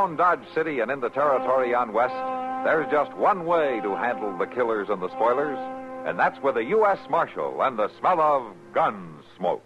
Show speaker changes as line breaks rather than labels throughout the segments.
Around Dodge City and in the territory on West, there's just one way to handle the killers and the spoilers, and that's with a U.S. Marshal and the smell of Gunsmoke.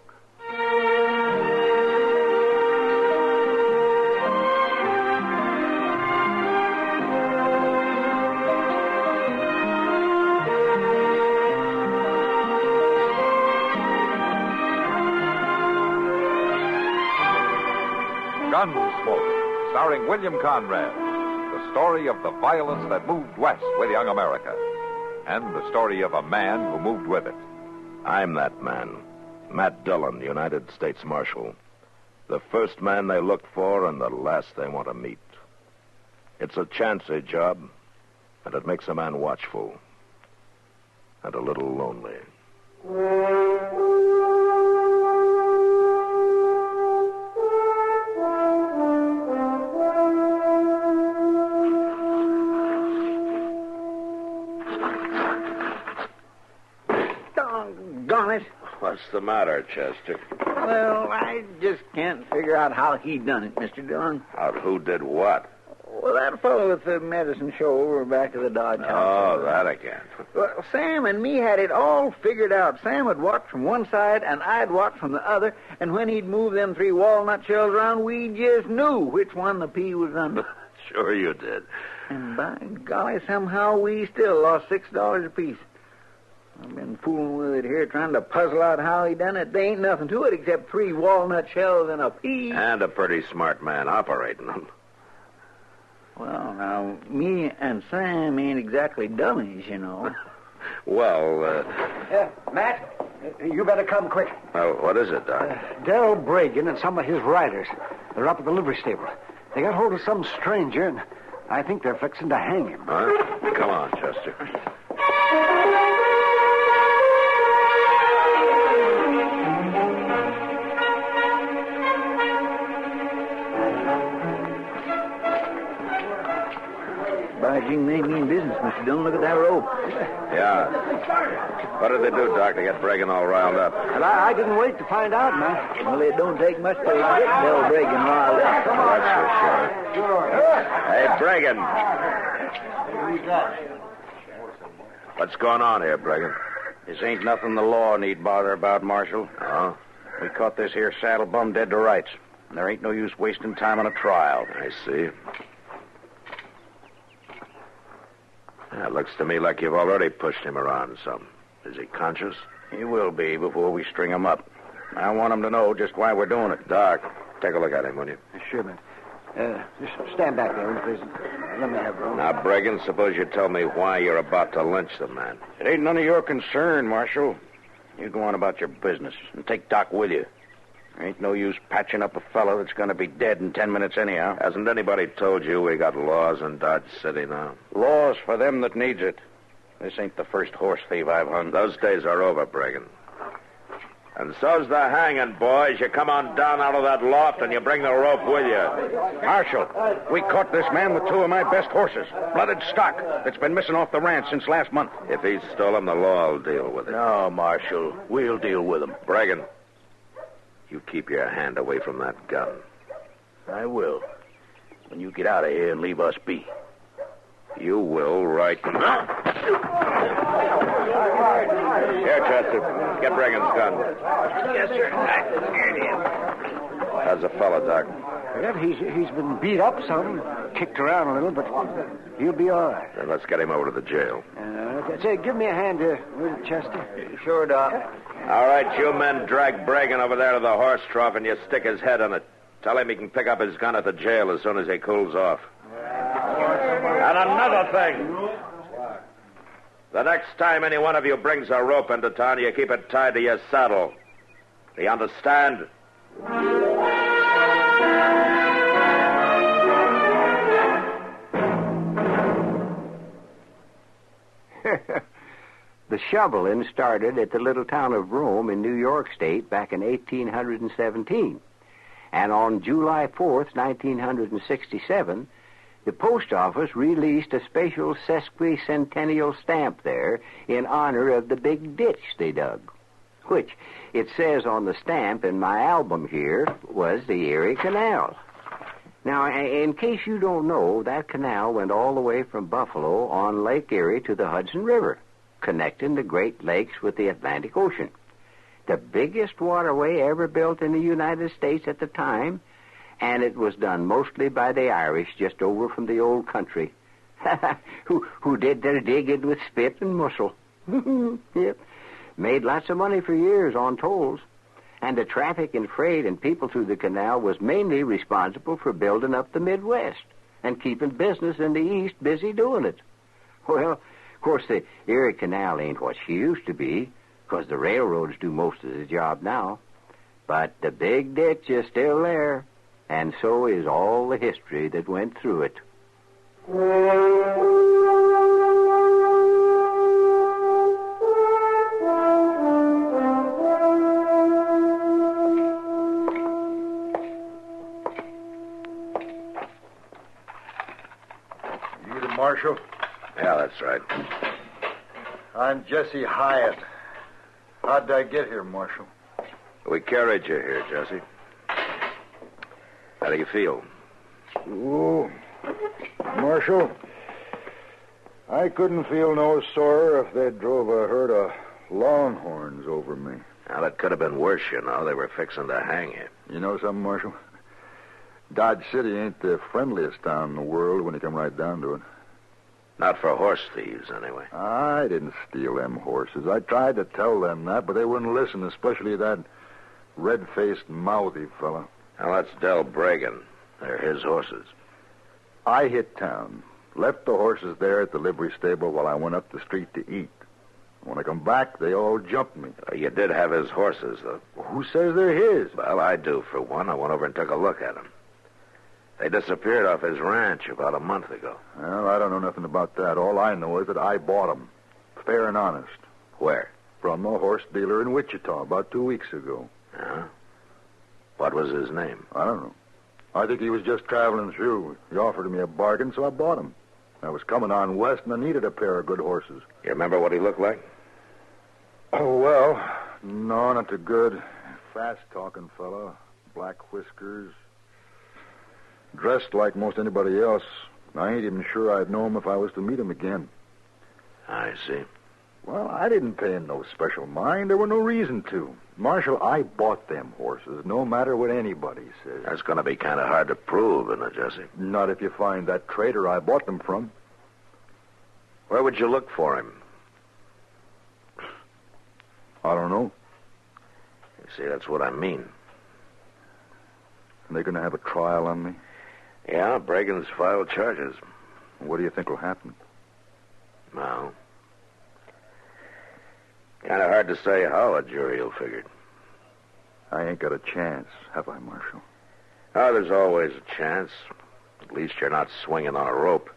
Gunsmoke, starring William Conrad, the story of the violence that moved west with young America, and the story of a man who moved with it.
I'm that man, Matt Dillon, United States Marshal. The first man they look for and the last they want to meet. It's a chancy job, and it makes a man watchful and a little lonely.
Doggone it.
What's the matter, Chester?
Well, I just can't figure out how he done it, Mr. Dillon.
Out who did what?
Well, that fellow with the medicine show over back of the Dodge house.
Oh, that again.
Well, Sam and me had it all figured out. Sam would watch from one side, and I'd watch from the other, and when he'd move them 3 walnut shells around, we just knew which one the pea was under.
Sure you did.
And by golly, somehow we still lost $6 apiece. I've been fooling with it here, trying to puzzle out how he done it. There ain't nothing to it except 3 walnut shells and a pea.
And a pretty smart man operating them.
Well, now, me and Sam ain't exactly dummies, you know.
Well,
Matt, you better come quick.
well, what is it, Doc?
Darrell Bragan and some of his riders. They're up at the livery stable. They got hold of some stranger, and I think they're fixing to hang him.
Huh? Come on, Chester.
By jing, they mean business, Mr. Dillon. Look at that rope.
Yeah. What did they do, Doc, to get Bragan all riled up?
And I didn't wait to find out, Matt.
Well, it don't take much to get Del Bragan riled up.
Come on,
That's for sure. Hey, Bragan. What's going on here, Bragan?
This ain't nothing the law need bother about, Marshal.
Oh?
We caught this here saddle bum dead to rights. And there ain't no use wasting time on a trial.
I see. It looks to me like you've already pushed him around some. Is he conscious?
He will be before we string him up. I want him to know just why we're doing it.
Doc, take a look at him, will you?
Sure, man. Just stand back there, please. Let me have room.
Now, Bragan, suppose you tell me why you're about to lynch the man.
It ain't none of your concern, Marshal. You go on about your business and take Doc with you. There ain't no use patching up a fellow that's going to be dead in 10 minutes anyhow.
Hasn't anybody told you we got laws in Dodge City now?
Laws for them that needs it. This ain't the first horse thief I've hung.
Those days are over, Bragan. And so's the hanging, boys. You come on down out of that loft and you bring the rope with you.
Marshal, we caught this man with 2 of my best horses. Blooded stock that's been missing off the ranch since last month.
If he stole them, the law will deal with it.
No, Marshal. We'll deal with him.
Bragan, you keep your hand away from that gun.
I will. When you get out of here and leave us be.
You will, right now. Here, Chester. Get Bragan's gun.
Yes, sir.
How's the fellow, Doc?
Well, he's been beat up some, kicked around a little, but he'll be all right.
Then let's get him over to the jail.
Say, give me a hand, will you, Chester?
Sure, Doc.
All right, you men drag Bragan over there to the horse trough and you stick his head on it. Tell him he can pick up his gun at the jail as soon as he cools off. And another thing. The next time any one of you brings a rope into town, you keep it tied to your saddle. Do you understand?
The shoveling started at the little town of Rome in New York State back in 1817. And on July 4th, 1967, the post office released a special sesquicentennial stamp there in honor of the big ditch they dug, which, it says on the stamp in my album here, was the Erie Canal. Now, in case you don't know, that canal went all the way from Buffalo on Lake Erie to the Hudson River, connecting the Great Lakes with the Atlantic Ocean. The biggest waterway ever built in the United States at the time, and it was done mostly by the Irish just over from the old country, who did their digging with spit and muscle. Yep. Made lots of money for years on tolls. And the traffic and freight and people through the canal was mainly responsible for building up the Midwest and keeping business in the East busy doing it. Well, of course, the Erie Canal ain't what she used to be, because the railroads do most of the job now. But the big ditch is still there, and so is all the history that went through it.
Marshal?
Yeah, that's right.
I'm Jesse Hyatt. How'd I get here, Marshal?
We carried you here, Jesse. How do you feel?
Oh, Marshal, I couldn't feel no sorer if they drove a herd of longhorns over me.
Well, it could have been worse, you know. They were fixing to hang you.
You know something, Marshal? Dodge City ain't the friendliest town in the world when you come right down to it.
Not for horse thieves, anyway.
I didn't steal them horses. I tried to tell them that, but they wouldn't listen, especially that red-faced, mouthy fella.
Now, that's Del Bragan. They're his horses.
I hit town, left the horses there at the livery stable while I went up the street to eat. When I come back, they all jumped me.
You did have his horses, though.
Who says they're his?
Well, I do, for one. I went over and took a look at them. They disappeared off his ranch about a month ago.
Well, I don't know nothing about that. All I know is that I bought them, fair and honest.
Where?
From a horse dealer in Wichita about 2 weeks ago.
Yeah? What was his name?
I don't know. I think he was just traveling through. He offered me a bargain, so I bought him. I was coming on west, and I needed a pair of good horses.
You remember what he looked like?
Oh, well, no, not too good. Fast-talking fella, black whiskers. Dressed like most anybody else. I ain't even sure I'd know him if I was to meet him again.
I see.
Well, I didn't pay him no special mind. There were no reason to. Marshal, I bought them horses, no matter what anybody says.
That's going to be kind of hard to prove, isn't it, Jesse?
Not if you find that trader I bought them from.
Where would you look for him?
I don't know.
You see, that's what I mean.
Are they going to have a trial on me?
Yeah, Bragan's filed charges.
What do you think will happen?
Well, kind of hard to say how a jury will figure.
I ain't got a chance, have I, Marshal?
Oh, there's always a chance. At least you're not swinging on a rope.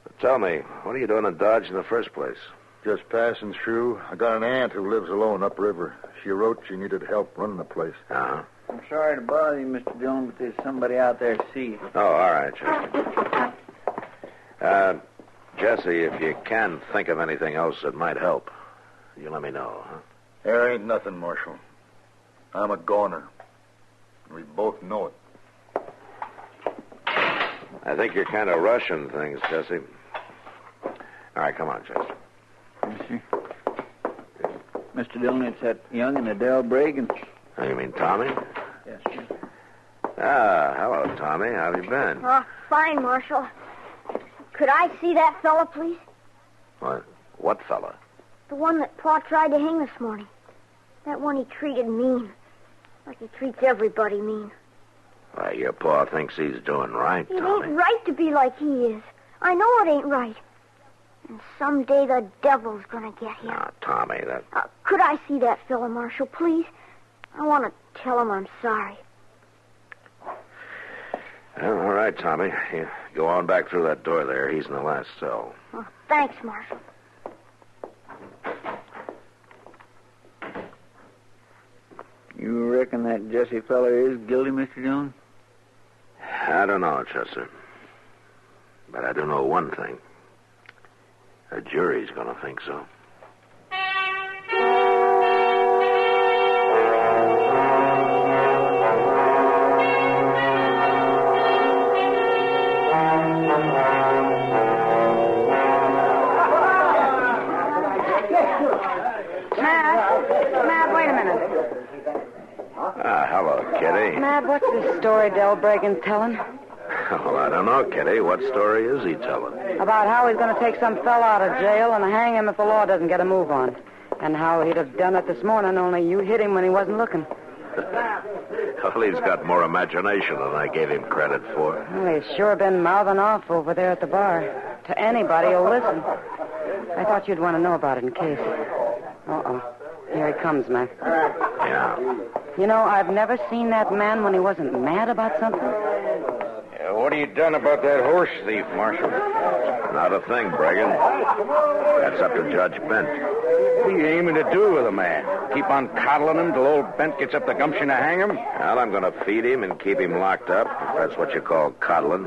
But tell me, what are you doing in Dodge in the first place?
Just passing through. I got an aunt who lives alone upriver. She wrote she needed help running the place.
Uh-huh.
I'm sorry to bother you, Mr. Dillon, but there's somebody out there to see you.
Oh, all right, Jesse. Jesse, if you can think of anything else that might help, you let me know, huh?
There ain't nothing, Marshal. I'm a goner. We both know it.
I think you're kind of rushing things, Jesse. All right, come on, Chester.
Yes, sir. Mr. Dillon, it's that young and Adele Bragan.
Oh, you mean Tommy?
Yes, sir.
Ah, hello, Tommy. How have you been?
Fine, Marshal. Could I see that fella, please?
What fella?
The one that Pa tried to hang this morning. That one he treated mean. Like he treats everybody mean.
Why, your pa thinks he's doing right,
It
Tommy.
ain't right to be like he is. I know it ain't right. And someday the devil's gonna get him.
Now, Tommy, that...
Could I see that fella, Marshal, please? I want to tell him I'm sorry.
Well, all right, Tommy. You go on back through that door there. He's in the last cell.
Oh, thanks, Marshal.
You reckon that Jesse feller is guilty, Mr. Dillon?
I don't know, Chester. But I do know one thing. The jury's going to think so. Hello, Kitty.
Matt, what's this story Del Bregan's telling?
Well, I don't know, Kitty. What story is he telling?
About how he's going to take some fella out of jail and hang him if the law doesn't get a move on. And how he'd have done it this morning, only you hit him when he wasn't looking.
Well, he's got more imagination than I gave him credit for.
Well, he's sure been mouthing off over there at the bar. To anybody who'll listen. I thought you'd want to know about it in case. Uh-oh. Here he comes, Mac.
Yeah.
You know, I've never seen that man when he wasn't mad about something.
What have you done about that horse thief, Marshal?
Not a thing, Bregan. That's up to Judge Bent.
What are you aiming to do with a man? Keep on coddling him till old Bent gets up the gumption to hang him?
Well, I'm going to feed him and keep him locked up, if that's what you call coddling.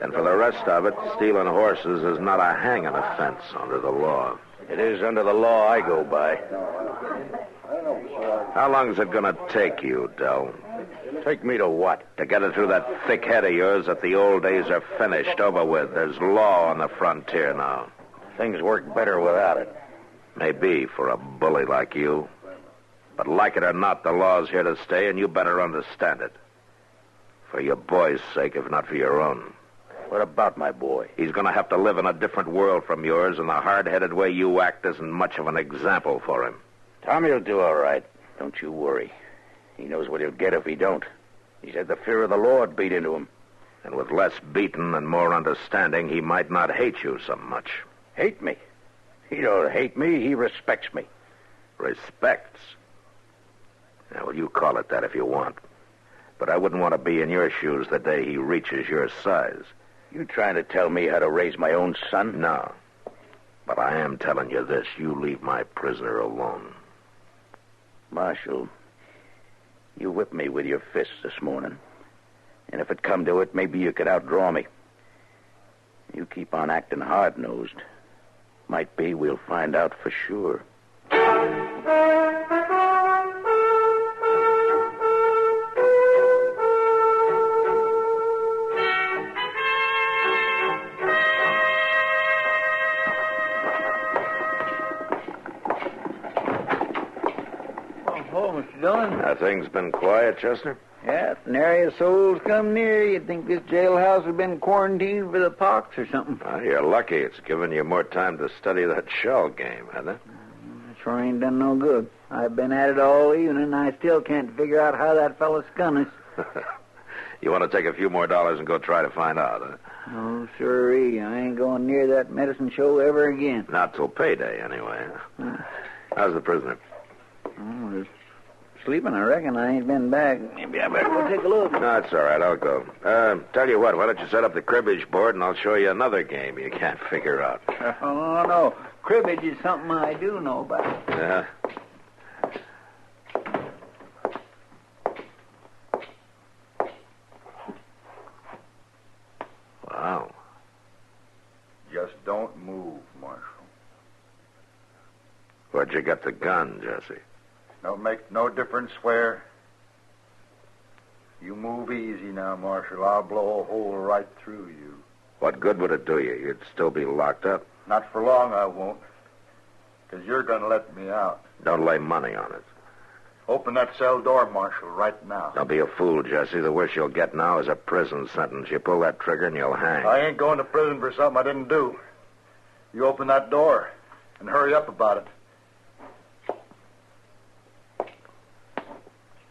And for the rest of it, stealing horses is not a hanging offense under the law.
It is under the law I go by.
How long is it going to take you, Del?
Take me to what?
To get it through that thick head of yours that the old days are finished, over with. There's law on the frontier now.
Things work better without it.
Maybe for a bully like you. But like it or not, the law's here to stay, and you better understand it. For your boy's sake, if not for your own.
What about my boy?
He's going to have to live in a different world from yours, and the hard-headed way you act isn't much of an example for him.
Tommy'll do all right. Don't you worry. He knows what he'll get if he don't. He's had the fear of the Lord beat into him.
And with less beating and more understanding, he might not hate you so much.
Hate me? He don't hate me. He respects me.
Respects? Yeah, well, you call it that if you want. But I wouldn't want to be in your shoes the day he reaches your size.
You trying to tell me how to raise my own son?
No. But I am telling you this. You leave my prisoner alone.
Marshal, you whipped me with your fists this morning. And if it come to it, maybe you could outdraw me. You keep on acting hard-nosed. Might be we'll find out for sure.
Mr. Dillon.
Things been quiet, Chester?
Yeah, if nary a soul's come near, you'd think this jailhouse had been quarantined for the pox or something.
Well, you're lucky. It's given you more time to study that shell game, hasn't it?
Sure ain't done no good. I've been at it all evening, and I still can't figure out how that fella skun us.
You want to take a few more dollars and go try to find out, huh?
Oh, sirree. I ain't going near that medicine show ever again.
Not till payday, anyway. How's the prisoner?
Oh, he's sleeping, I reckon. I ain't been back. Maybe I better go take a look.
No, it's all right. I'll go. Tell you what, why don't you set up the cribbage board, and I'll show you another game you can't figure out.
Oh, no. Cribbage is something I do know about.
Yeah? Wow.
Just don't move, Marshal.
Where'd you get the gun, Jesse?
Don't make no difference where. You move easy now, Marshal. I'll blow a hole right through you.
What good would it do you? You'd still be locked up.
Not for long, I won't. Because you're going to let me out.
Don't lay money on it.
Open that cell door, Marshal, right now.
Don't be a fool, Jesse. The worst you'll get now is a prison sentence. You pull that trigger and you'll hang.
I ain't going to prison for something I didn't do. You open that door and hurry up about it.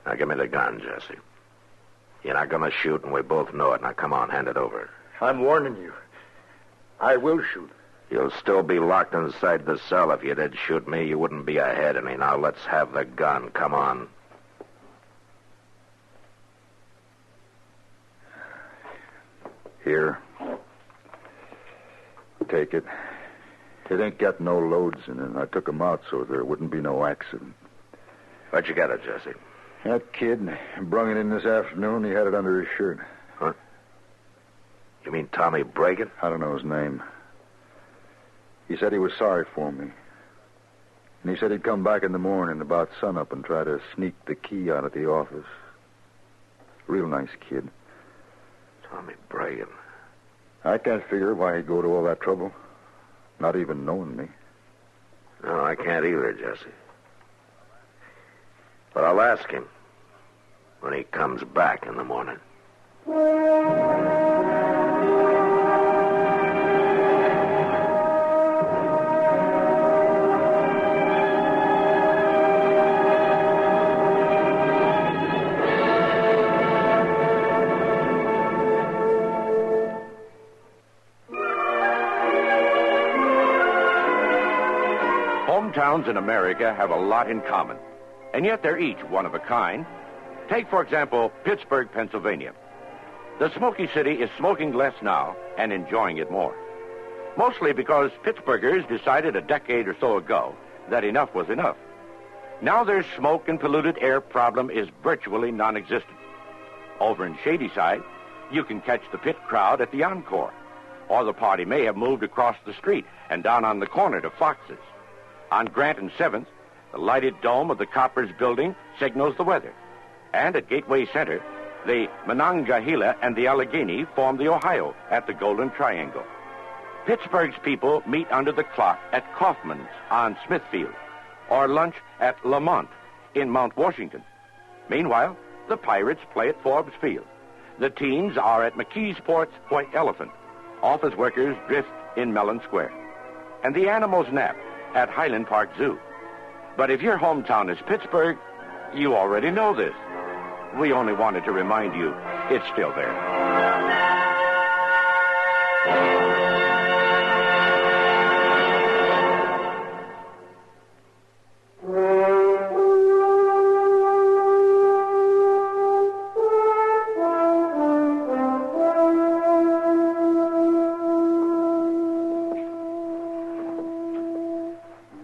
Now, give me the gun, Jesse. You're not going to shoot, and we both know it. Now, come on, hand it over.
I'm warning you. I will shoot.
You'll still be locked inside the cell. If you did shoot me, you wouldn't be ahead of me. Now, let's have the gun. Come on.
Here. Take it. It ain't got no loads in it. I took 'em out so there wouldn't be no accident.
Where'd you get it, Jesse?
That kid brung it in this afternoon. He had it under his shirt.
Huh? You mean Tommy Bregan?
I don't know his name. He said he was sorry for me. And he said he'd come back in the morning about sunup and try to sneak the key out of the office. Real nice kid.
Tommy Bregan.
I can't figure why he'd go to all that trouble. Not even knowing me.
No, I can't either, Jesse. But I'll ask him. when he comes back in the morning.
Hometowns in America have a lot in common, and yet they're each one of a kind. Take, for example, Pittsburgh, Pennsylvania. The Smoky City is smoking less now and enjoying it more. Mostly because Pittsburghers decided a decade or so ago that enough was enough. Now their smoke and polluted air problem is virtually non-existent. Over in Shadyside, you can catch the pit crowd at the Encore, or the party may have moved across the street and down on the corner to Fox's. On Grant and 7th, the lighted dome of the Coppers building signals the weather. And at Gateway Center, the Monongahela and the Allegheny form the Ohio at the Golden Triangle. Pittsburgh's people meet under the clock at Kaufman's on Smithfield, or lunch at Lamont in Mount Washington. Meanwhile, the Pirates play at Forbes Field. The teams are at McKeesport's White Elephant. Office workers drift in Mellon Square. And the animals nap at Highland Park Zoo. But if your hometown is Pittsburgh, you already know this. We only wanted to remind you it's still there.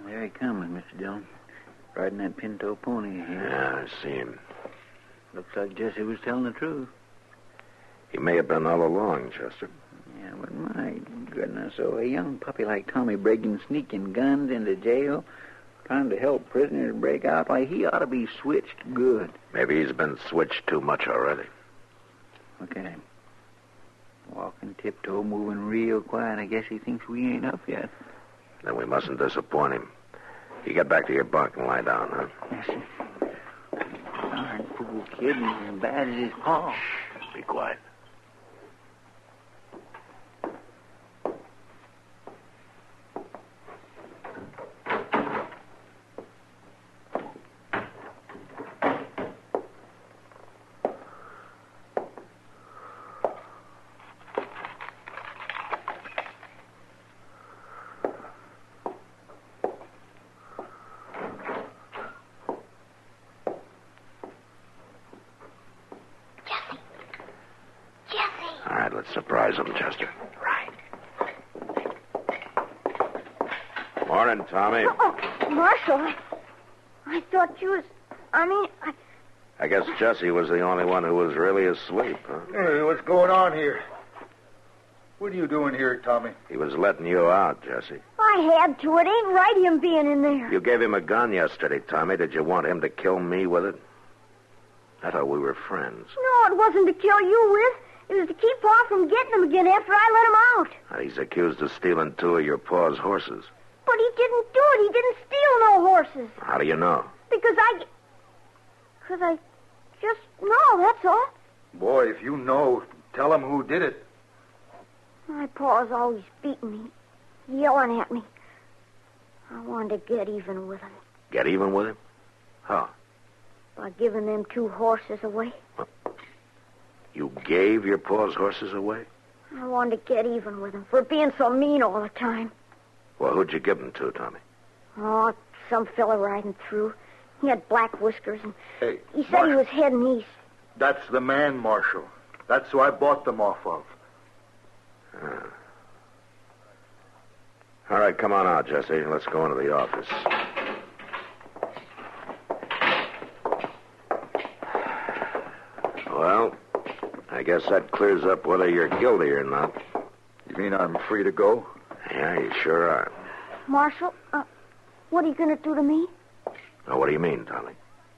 There he comes, Mr. Dillon. Riding that pinto pony here.
Yeah, I see him.
Looks like Jesse was telling the truth.
He may have been all along, Chester.
Yeah, but my goodness, so a young puppy like Tommy breaking sneaking guns into jail, trying to help prisoners break out, like he ought to be switched good.
Maybe he's been switched too much already.
Look at him. Walking tiptoe, moving real quiet. I guess he thinks we ain't up yet.
Then we mustn't disappoint him. You get back to your bunk and lie down, huh?
Yes, sir. Darn fool kid, and he's as bad as his paw.
Be quiet. Let's surprise him, Chester.
Right.
Morning, Tommy.
Oh, Marshal, I thought you was...
I guess Jesse was the only one who was really asleep, huh?
Hey, what's going on here? What are you doing here, Tommy?
He was letting you out, Jesse.
I had to. It ain't right him being in there.
You gave him a gun yesterday, Tommy. Did you want him to kill me with it? I thought we were friends.
No, it wasn't to kill you with. It was to keep Pa from getting him again after I let him out.
He's accused of stealing 2 of your pa's horses.
But he didn't do it. He didn't steal no horses.
How do you know?
Because I just know, that's all.
Boy, if you know, tell him who did it.
My pa's always beating me, yelling at me. I wanted to get even with him.
Get even with him? How?
By giving them 2 horses away.
You gave your pa's horses away?
I wanted to get even with him for being so mean all the time.
Well, who'd you give them to, Tommy?
Oh, some fella riding through. He had black whiskers, and
Hey,
he said
Marshal.
he was heading east.
That's the man, Marshal. That's who I bought them off of.
All right, come on out, Jesse. Let's go into the office. Well, I guess that clears up whether you're guilty or not.
You mean I'm free to go?
Yeah, you sure are.
Marshal, what are you going to do to me?
Oh, what do you mean, Tommy?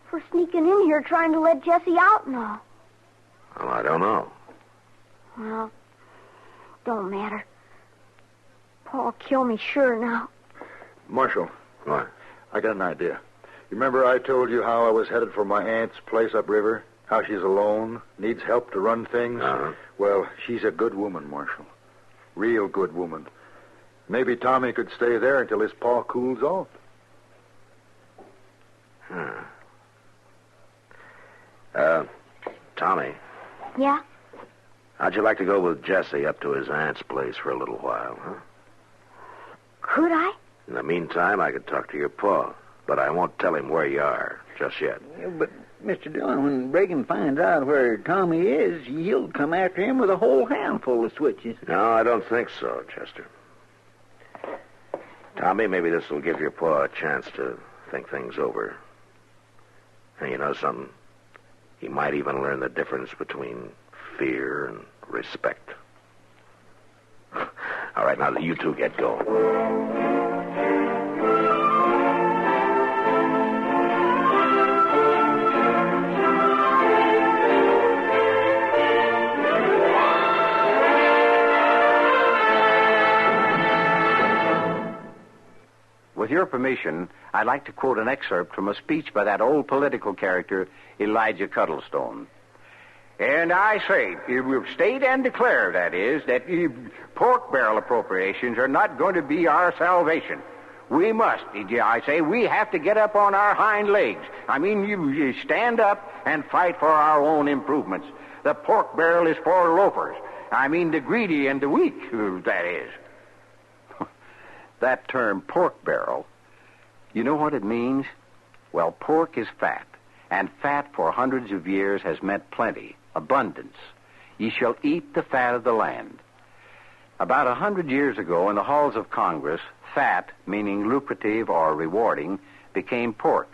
For sneaking in here trying to let Jesse out and all.
Well, I don't know.
Well, don't matter. Paul kill me sure now.
Marshal,
What?
I got an idea. You remember I told you how I was headed for my aunt's place upriver How she's alone, needs help to run things.
Uh-huh.
Well, she's a good woman, Marshal. Real good woman. Maybe Tommy could stay there until his paw cools off.
Tommy,
Yeah?
how'd you like to go with Jesse up to his aunt's place for a little while, huh?
Could I?
In the meantime, I could talk to your pa, but I won't tell him where you are just yet.
Yeah, but, Mr. Dillon, when Reagan finds out where Tommy is, he'll come after him with a whole handful of switches.
No, I don't think so, Chester. Tommy, maybe this will give your pa a chance to think things over. And you know something? He might even learn the difference between fear and respect. All right, now you two get going.
With your permission, I'd like to quote an excerpt from a speech by that old political character, Elijah Cuddlestone. And I say, we've state and declare, that is, that pork barrel appropriations are not going to be our salvation. We must, I say, we have to get up on our hind legs. I mean, you stand up and fight for our own improvements. The pork barrel is for loafers. I mean, the greedy and the weak, that is. That term, pork barrel, you know what it means? Well, pork is fat, and fat for hundreds of years has meant plenty, abundance. Ye shall eat the fat of the land. About 100 years ago, in the halls of Congress, fat, meaning lucrative or rewarding, became pork.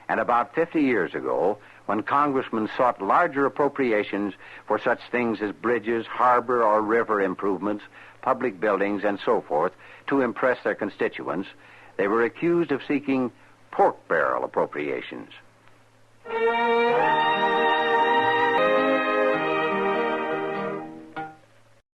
And about 50 years ago, when congressmen sought larger appropriations for such things as bridges, harbor or river improvements, public buildings, and so forth, to impress their constituents, they were accused of seeking pork barrel appropriations.